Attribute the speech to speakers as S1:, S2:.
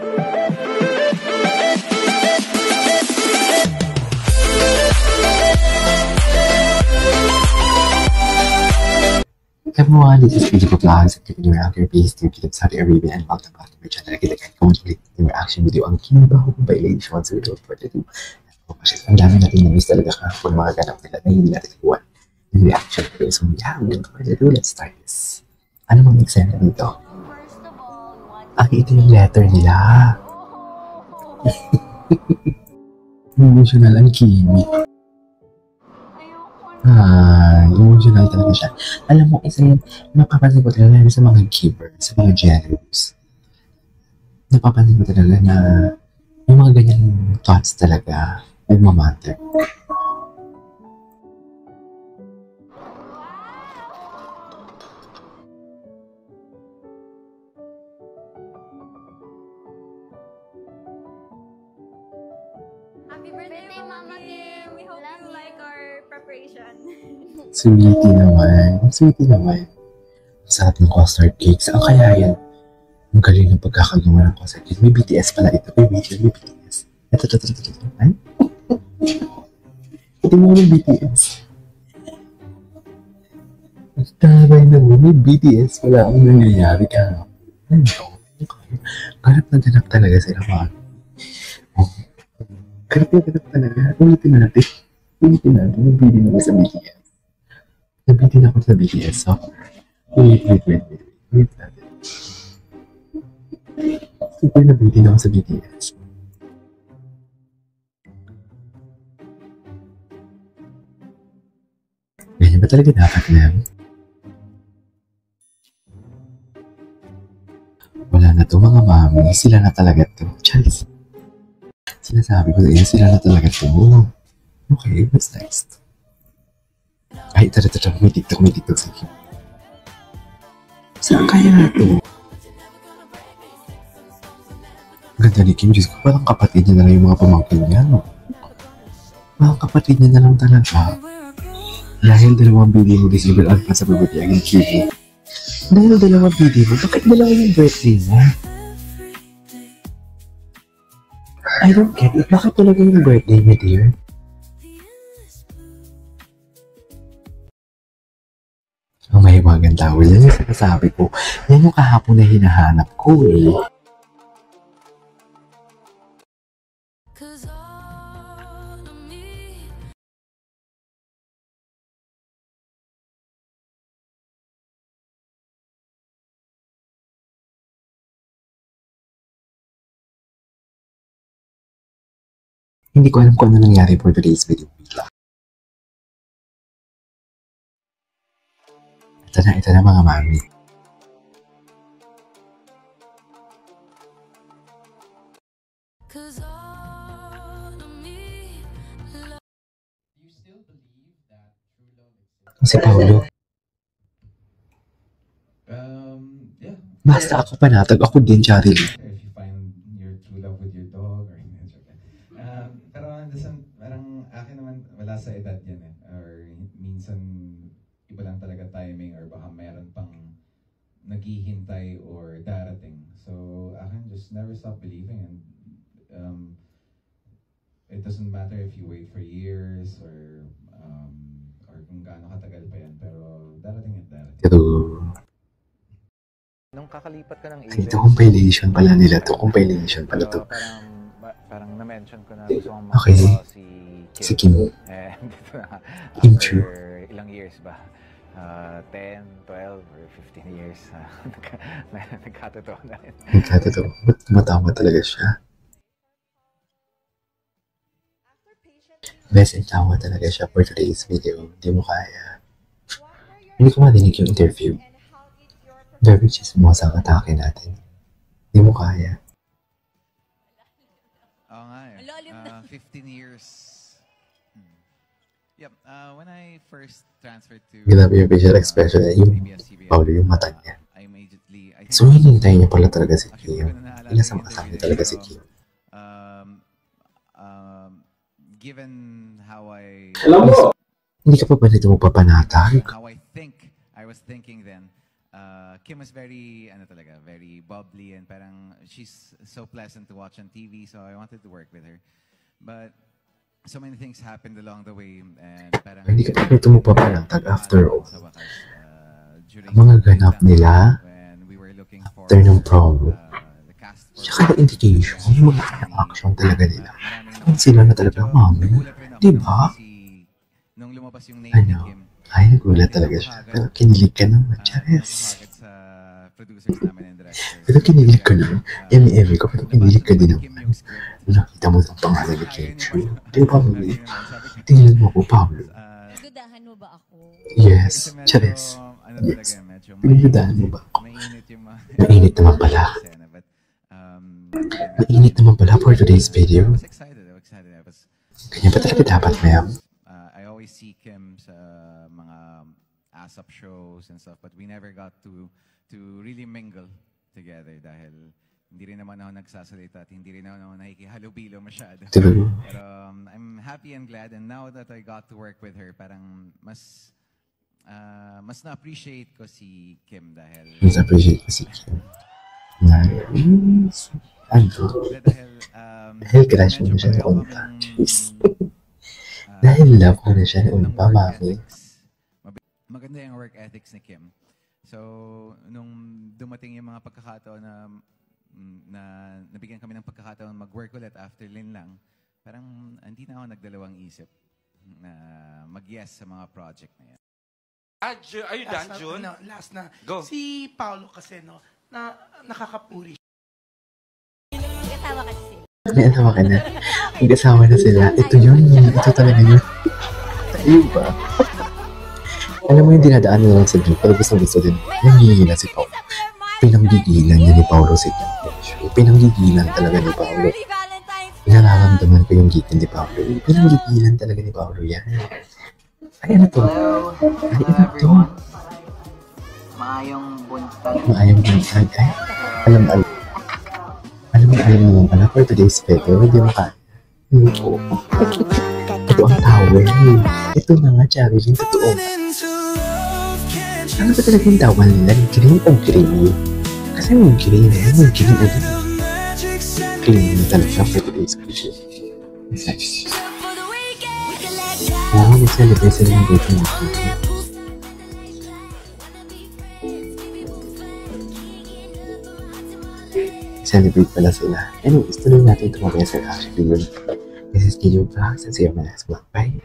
S1: Everyone, this is Beautiful Vlogs. I'm giving you around your base to Kitip Saudi Arabia and welcome back to my channel. Kita kahit kung ulit yung reaction video ang kinibaho kong violation. So without further ado, ang dami natin na-miss talaga kahapon mga ganap nila na hindi natin kuwan yung reaction video. So yeah, without further ado, let's start this. Ano mang eksena dito? Ito yung letter nila. Emotional ang Kimi. Emotional talaga siya. Alam mo, isa yun, napapansin ko talaga sa mga givers, sa mga generous. Napapansin ko talaga na yung mga ganyang thoughts talaga nagmamatter.
S2: Happy birthday, Mama Kim! We hope you like our preparation.
S1: Sweetie naman. Sweetie naman. Sarap ng custard cake. Saan kaya yan? Ang galing ng pagkakagawa ng custard cake. May BTS pala ito. May BTS. Ito. Ay? Ito mo yung BTS. Tabay na mo. May BTS pala ang nangyayari ka. Ano? Ganap na ganap talaga sila mga. Ganap talaga. Ulitin natin. Nabitin ako sa BTS. Nabitin ako sa BTS. So, wait natin. Super nabitin ako sa BTS. Ganyan ba talaga dapat na? Wala na to mga mami. Sila na talaga to. Charis. Sinasabi ko sa inyo, sila na talaga to. Okay, what's next? Ay, tara. May TikTok. Sige. Saan kaya na ito? Ganda ni Kim. Diyos ko, parang kapatid niya na lang yung mga pamangkin niya, no? Parang kapatid niya na lang talaga. Dahil dalawang video mo disable alpha sa birthday ang Kim. Dahil dalawang video mo, bakit dalawa yung birthday mo? I don't get it. Bakit talaga yung birthday niya, dear? Ang mahiwagan tawel. Yan yung sinasabi ko. Yan yung kahapon na hinahanap ko eh. Hindi ko alam kung ano nangyari for today's video. Ito na mga mami. Si Paolo.
S3: Yeah.
S1: Basta ako panatag, ako din, Charlie.
S3: If you find your true love with your dog or pero parang akin naman wala sa edad yan eh. Or minsan iba lang talaga timing or baka mayroon pang naghihintay or darating. So akin just never stop believing and it doesn't matter if you wait for years or kung gaano katagal pa yan, pero darating.
S1: Pero
S4: nung kakalipat ka ng
S1: ito compilation pala nila to. Compilation pala to.
S4: Parang na-mention ko na gusto kong
S1: okay. Si Kim. Kim Chu.
S4: Ilang years ba? 10, 12, or 15 years. Nagkatotoo na rin.
S1: Nagkatotoo. Ba't tumatawa talaga siya? Best in tawa talaga siya for today's video. Hindi mo kaya. Hindi ko marinig yung interview. Very chismosa ang atake natin. Hindi mo kaya.
S3: Oo nga eh. 15 years. Yep. When I first transferred to...
S1: Grabe yung facial expression niya. Yung Paolo yung mata niya. So hinintay niya pala talaga si Kim. Inasama-asama niya talaga si Kim.
S3: Given how I...
S1: Alam mo! Hindi ka pa ba nito mapapanatag?
S3: How I was thinking then,
S4: Kim was very, ano talaga, very bubbly and parang she's so pleasant to watch on TV, so I wanted to work with her. But so many things happened along the way and parang
S1: Hindi ka talaga tumupa pa ng tag after all.
S4: sa wakas, during
S1: Ang mga ganap nila
S4: when we were looking for
S1: after ng prom.
S4: the cast for
S1: Tsaka yung indication, yung mga action talaga nila. Kung sila na talaga, mami. Di ba?
S4: Nung lumabas yung name ni
S1: Ano?
S4: Kim,
S1: Ay, nagulat talaga siya. Pero kinilig ka naman, Charis.
S4: agad sa producers namin and directors.
S1: Pero kinilig ka naman. Emi ko, pero kinilig ka din naman. Nakita mo ang pangalan ni Kim Chu. Di ba, mami? Tingnan mo ko, Pablo.
S2: Dudahan mo ba ako?
S1: Yes, Charis. Yes. Pinagdudahan mo ba ako?
S4: Mainit yung mga...
S1: Mainit naman pala.
S4: But,
S1: Mainit naman pala for today's video.
S4: I was excited.
S1: Ganyan ba talaga dapat, ma'am?
S4: I always see Kim sa mga ASAP shows and stuff, but we never got to really mingle together dahil hindi rin naman ako nagsasalita at hindi rin naman ako nakikihalubilo masyado.
S1: True.
S4: Pero I'm happy and glad, and now that I got to work with her, parang mas na-appreciate ko si Kim dahil...
S1: Mas appreciate ko si Kim. Nice. Ano? Dahil crush mo na siya noon pa. Jeez. Dahil love mo na siya noon pa, mami.
S4: Maganda yung work ethics ni Kim. So, nung dumating yung mga pagkakataon na nabigyan kami ng pagkakataon mag-work ulit after Lin lang, parang hindi na ako nagdalawang isip na mag-yes sa mga project na yan.
S5: Are you done, June?
S6: Last na.
S5: Go.
S6: Si Paolo kasi, no, na nakakapuri.
S2: Nag-asawa kasi sila.
S1: May asawa ka na. Mag-asawa na sila. Ito yun. Ito talaga yun. Ayun ba? Alam mo yung dinadaan na lang sa June, pero gusto din. Nangigilan si Paolo. Pinanggigilan niya ni Paolo si June. Pinanggigilan talaga ni Paolo.
S2: Early Valentine's Day.
S1: Nararamdaman ko yung gitin ni Paolo. Pinanggigilan talaga ni Paolo yan. Ay, ano to? Ay, ano to?
S7: Maayong buntag.
S1: Maayong buntag. Ay, alam naman pala for today's video, hindi mo kaya. Oo. Ito ang towel. Ito na nga, Charlie, yung totoo. Ano ba talaga yung towel nila? Green o green? Kasi yung green o green. Green na talaga for today's video. Oo, nag-celebrate sila ng birthday ng video. Celebrate pala sila. Anyways, tuloy natin ito mamaya sa reaction video. This is Gideon Vlogs and see you on my next vlog. Bye!